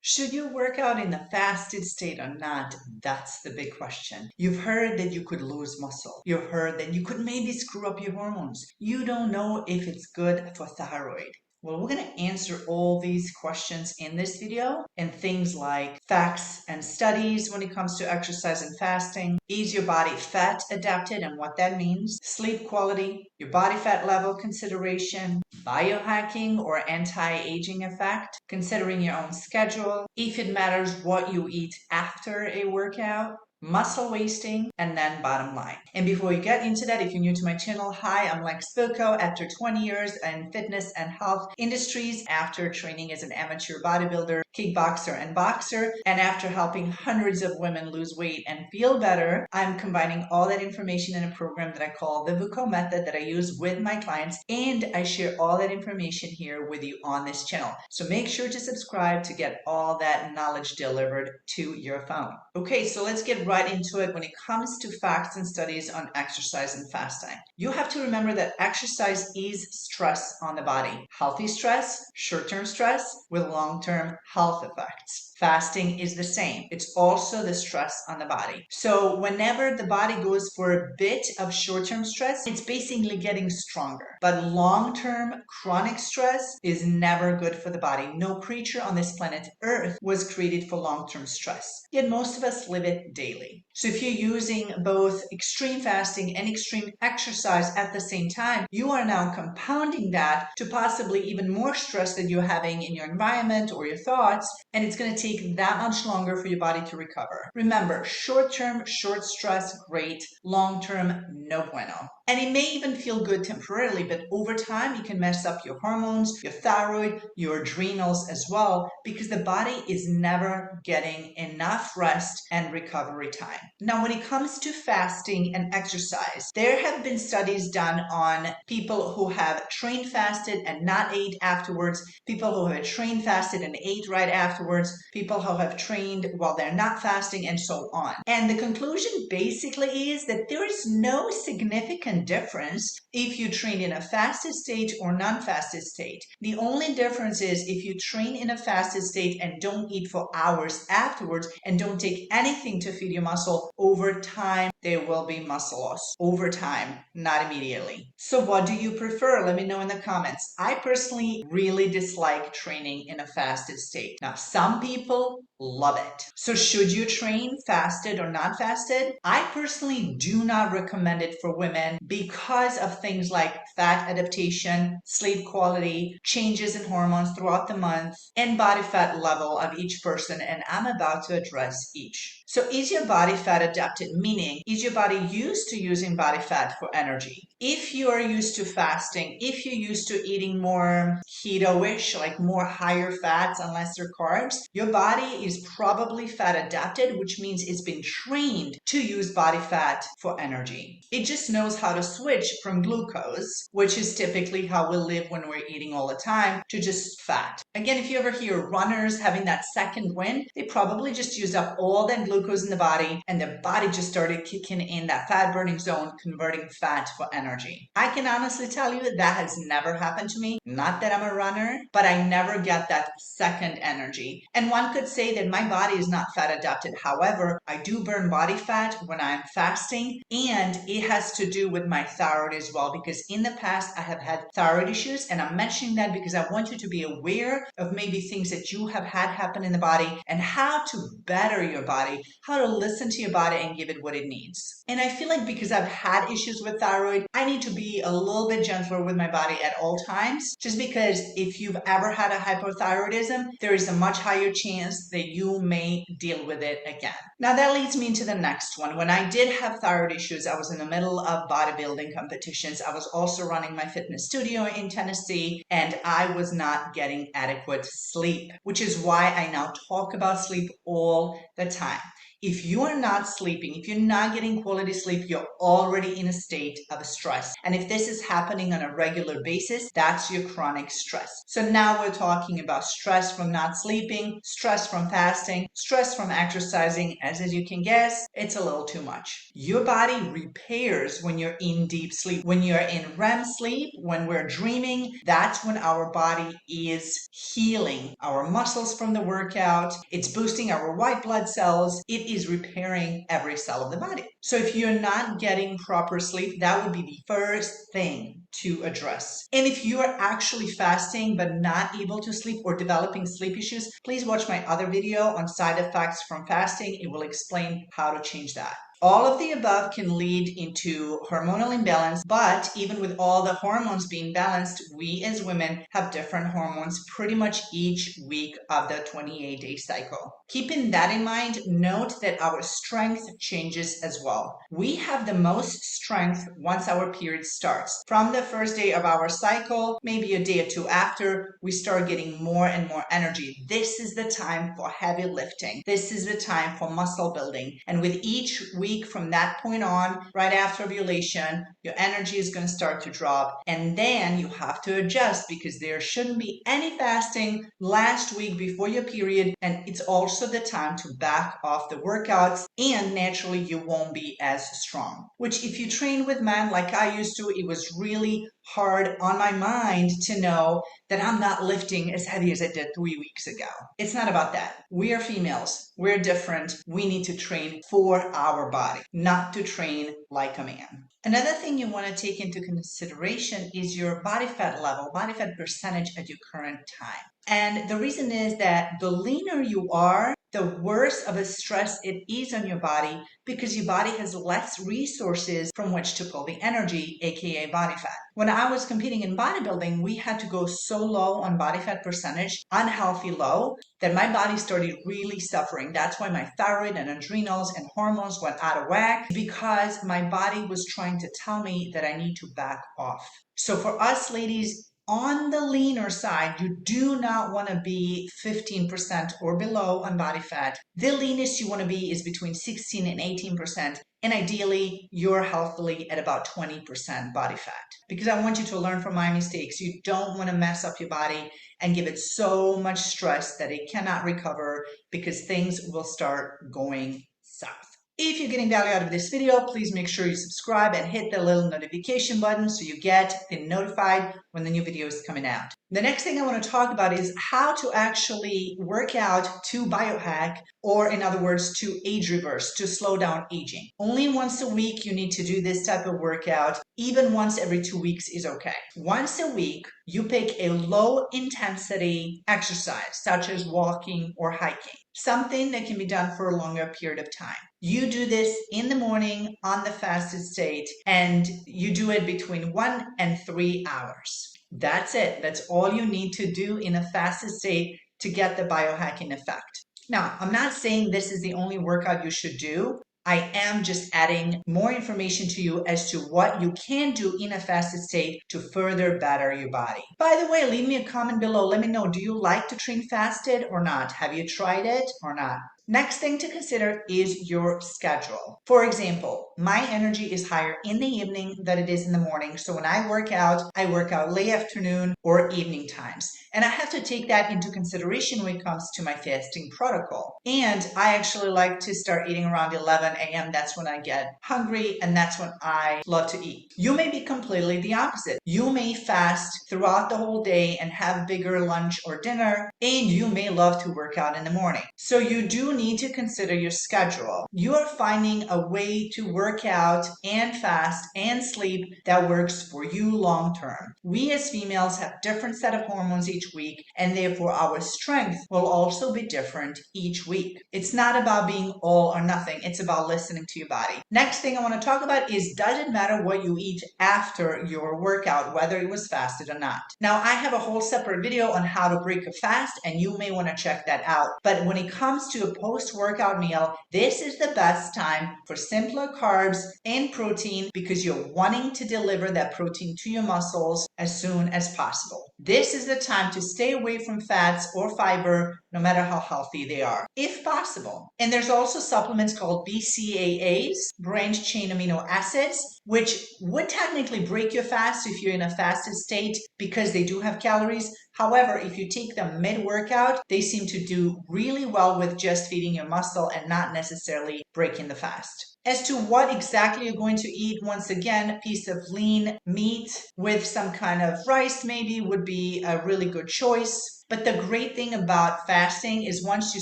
Should you work out in a fasted state or not? That's the big question. You've heard that you could lose muscle. You've heard that you could maybe screw up your hormones. You don't know if it's good for thyroid. Well, we're going to answer all these questions in this video, and things like facts and studies when it comes to exercise and fasting. Is your body fat adapted and what that means? Sleep quality, your body fat level consideration, biohacking or anti-aging effect, considering your own schedule, if it matters what you eat after a workout, muscle wasting, and then bottom line. And before we get into that, if you're new to my channel, hi, I'm Lex Bilko. After 20 years in fitness and health industries, after training as an amateur bodybuilder, kickboxer, and boxer, and after helping hundreds of women lose weight and feel better, I'm combining all that information in a program that I call the Bilko method that I use with my clients, and I share all that information here with you on this channel. So make sure to subscribe to get all that knowledge delivered to your phone. Okay, so let's get right into it. When it comes to facts and studies on exercise and fasting, you have to remember that exercise is stress on the body. Healthy stress, short-term stress with long-term health effects. Fasting is the same. It's also the stress on the body. So whenever the body goes for a bit of short-term stress, it's basically getting stronger. But long-term chronic stress is never good for the body. No creature on this planet Earth was created for long-term stress. Yet most of us live it daily. So if you're using both extreme fasting and extreme exercise at the same time, you are now compounding that to possibly even more stress that you're having in your environment or your thoughts, and it's going to take that much longer for your body to recover. Remember, short-term, short stress, great. Long-term, no bueno. And it may even feel good temporarily, but over time, you can mess up your hormones, your thyroid, your adrenals as well, because the body is never getting enough rest and recovery time. Now, when it comes to fasting and exercise, there have been studies done on people who have trained fasted and not ate afterwards, people who have trained fasted and ate right afterwards, people who have trained while they're not fasting, and so on. And the conclusion basically is that there is no significant difference if you train in a fasted state or non-fasted state. The only difference is if you train in a fasted state and don't eat for hours afterwards and don't take anything to feed your muscle, over time there will be muscle loss. Over time, not immediately. So what do you prefer? Let me know in the comments. I personally really dislike training in a fasted state. Now, some people love it. So should you train fasted or not fasted? I personally do not recommend it for women because of things like fat adaptation, sleep quality, changes in hormones throughout the month, and body fat level of each person, and I'm about to address each. So is your body fat adapted? Meaning, is your body used to using body fat for energy? If you are used to fasting, if you're used to eating more keto-ish, like more higher fats and lesser carbs, your body is probably fat adapted, which means it's been trained to use body fat for energy. It just knows how to switch from glucose, which is typically how we live when we're eating all the time, to just fat. Again, if you ever hear runners having that second wind, they probably just used up all that glucose in the body and their body just started kicking in that fat burning zone, converting fat for energy. I can honestly tell you that has never happened to me. Not that I'm a runner, but I never get that second energy. And one could say that my body is not fat adapted. However, I do burn body fat when I'm fasting, and it has to do with my thyroid as well, because in the past I have had thyroid issues, and I'm mentioning that because I want you to be aware of maybe things that you have had happen in the body and how to better your body, how to listen to your body and give it what it needs. And I feel like because I've had issues with thyroid, I need to be a little bit gentler with my body at all times, just because if you've ever had a hypothyroidism, there is a much higher chance that you may deal with it again. Now that leads me into the next one. When I did have thyroid issues, I was in the middle of bodybuilding competitions. I was also running my fitness studio in Tennessee, and I was not getting adequate sleep, which is why I now talk about sleep all the time. If you are not sleeping, if you're not getting quality sleep, you're already in a state of stress. And if this is happening on a regular basis, that's your chronic stress. So now we're talking about stress from not sleeping, stress from fasting, stress from exercising. As you can guess, it's a little too much. Your body repairs when you're in deep sleep. When you're in REM sleep, when we're dreaming, that's when our body is healing our muscles from the workout. It's boosting our white blood cells. It is repairing every cell of the body. So if you're not getting proper sleep, that would be the first thing to address. And if you are actually fasting but not able to sleep or developing sleep issues, please watch my other video on side effects from fasting. It will explain how to change that. All of the above can lead into hormonal imbalance, but even with all the hormones being balanced, we as women have different hormones pretty much each week of the 28-day cycle. Keeping that in mind, note that our strength changes as well. We have the most strength once our period starts. From the first day of our cycle, maybe a day or two after, we start getting more and more energy. This is the time for heavy lifting. This is the time for muscle building. And with each week from that point on, right after ovulation, your energy is going to start to drop. And then you have to adjust because there shouldn't be any fasting last week before your period. And it's also the time to back off the workouts, and naturally you won't be as strong. Which if you train with men like I used to, it was really hard on my mind to know that I'm not lifting as heavy as I did 3 weeks ago. It's not about that. We are females. We're different. We need to train for our body, not to train like a man. Another thing you want to take into consideration is your body fat level, body fat percentage at your current time. And the reason is that the leaner you are, the worse of a stress it is on your body, because your body has less resources from which to pull the energy, aka body fat. When I was competing in bodybuilding, we had to go so low on body fat percentage, unhealthy low, that my body started really suffering. That's why my thyroid and adrenals and hormones went out of whack, because my body was trying to tell me that I need to back off. So for us ladies, on the leaner side, you do not want to be 15% or below on body fat. The leanest you want to be is between 16 and 18%. And ideally, you're healthily at about 20% body fat. Because I want you to learn from my mistakes. You don't want to mess up your body and give it so much stress that it cannot recover, because things will start going south. If you're getting value out of this video, please make sure you subscribe and hit the little notification button so you get notified when the new video is coming out. The next thing I want to talk about is how to actually work out to biohack, or in other words, to age reverse, to slow down aging. Only once a week you need to do this type of workout. Even once every 2 weeks is okay. Once a week, you pick a low intensity exercise, such as walking or hiking. Something that can be done for a longer period of time. You do this in the morning on the fasted state, and you do it between 1 and 3 hours. That's it. That's all you need to do in a fasted state to get the biohacking effect. Now, I'm not saying this is the only workout you should do. I am just adding more information to you as to what you can do in a fasted state to further better your body. By the way, leave me a comment below. Let me know, do you like to train fasted or not? Have you tried it or not? Next thing to consider is your schedule. For example, my energy is higher in the evening than it is in the morning. So when I work out late afternoon or evening times. And I have to take that into consideration when it comes to my fasting protocol. And I actually like to start eating around 11 a.m. That's when I get hungry, and that's when I love to eat. You may be completely the opposite. You may fast throughout the whole day and have bigger lunch or dinner, and you may love to work out in the morning. So you do need to consider your schedule. You are finding a way to work out and fast and sleep that works for you long term. We as females have different set of hormones each week, and therefore our strength will also be different each week. It's not about being all or nothing. It's about listening to your body. Next thing I want to talk about is, does it matter what you eat after your workout, whether it was fasted or not? Now, I have a whole separate video on how to break a fast, and you may want to check that out. But when it comes to a post-workout meal, this is the best time for simpler carbs and protein because you're wanting to deliver that protein to your muscles as soon as possible. This is the time to stay away from fats or fiber, no matter how healthy they are, if possible. And there's also supplements called BCAAs, branched chain amino acids, which would technically break your fast if you're in a fasted state because they do have calories. However, if you take them mid-workout, they seem to do really well with just feeding your muscle and not necessarily breaking the fast. As to what exactly you're going to eat, once again, a piece of lean meat with some kind of rice maybe would be a really good choice. But the great thing about fasting is once you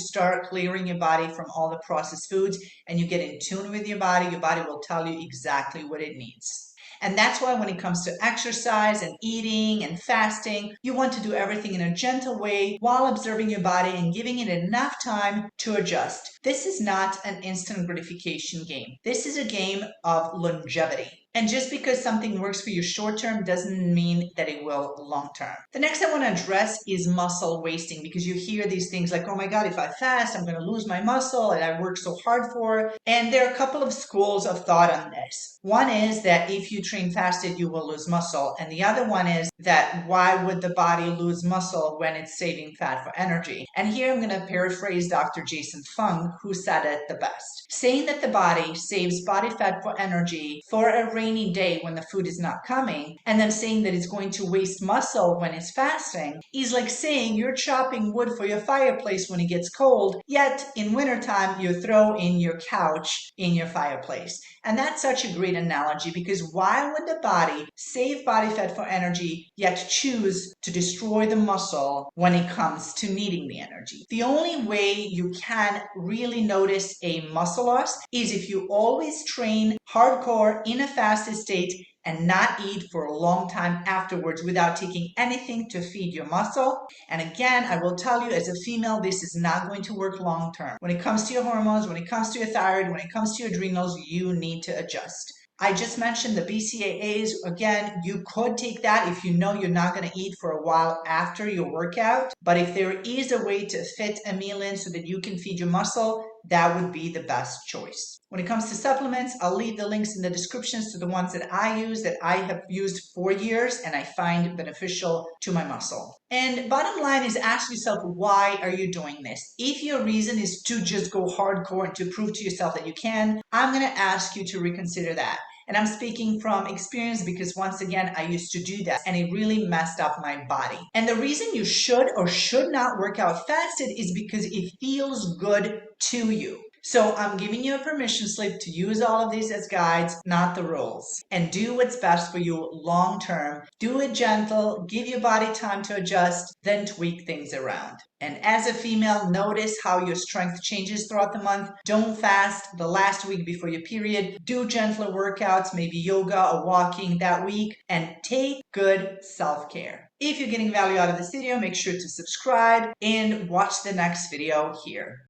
start clearing your body from all the processed foods and you get in tune with your body will tell you exactly what it needs. And that's why when it comes to exercise and eating and fasting, you want to do everything in a gentle way while observing your body and giving it enough time to adjust. This is not an instant gratification game. This is a game of longevity. And just because something works for you short term doesn't mean that it will long term. The next I want to address is muscle wasting, because you hear these things like, oh my God, if I fast, I'm going to lose my muscle and I worked so hard for it. And there are a couple of schools of thought on this. One is that if you train fasted, you will lose muscle. And the other one is that why would the body lose muscle when it's saving fat for energy? And here I'm going to paraphrase Dr. Jason Fung, who said it the best. Saying that the body saves body fat for energy for a rainy day when the food is not coming, and then saying that it's going to waste muscle when it's fasting, is like saying you're chopping wood for your fireplace when it gets cold, yet in wintertime you throw in your couch in your fireplace. And that's such a great analogy, because why would the body save body fat for energy yet choose to destroy the muscle when it comes to needing the energy? The only way you can really notice a muscle loss is if you always train hardcore in a fasted state and not eat for a long time afterwards without taking anything to feed your muscle. And again, I will tell you as a female, this is not going to work long term. When it comes to your hormones, when it comes to your thyroid, when it comes to your adrenals, you need to adjust. I just mentioned the BCAAs. Again, you could take that if you know you're not going to eat for a while after your workout. But if there is a way to fit a meal in so that you can feed your muscle, that would be the best choice. When it comes to supplements, I'll leave the links in the descriptions to the ones that I use, that I have used for years and I find beneficial to my muscle. And bottom line is, ask yourself, why are you doing this? If your reason is to just go hardcore and to prove to yourself that you can, I'm going to ask you to reconsider that. And I'm speaking from experience because once again, I used to do that and it really messed up my body. And the reason you should or should not work out fasted is because it feels good to you. So I'm giving you a permission slip to use all of these as guides, not the rules. And do what's best for you long term. Do it gentle, give your body time to adjust, then tweak things around. And as a female, notice how your strength changes throughout the month. Don't fast the last week before your period. Do gentler workouts, maybe yoga or walking that week, and take good self-care. If you're getting value out of this video, make sure to subscribe and watch the next video here.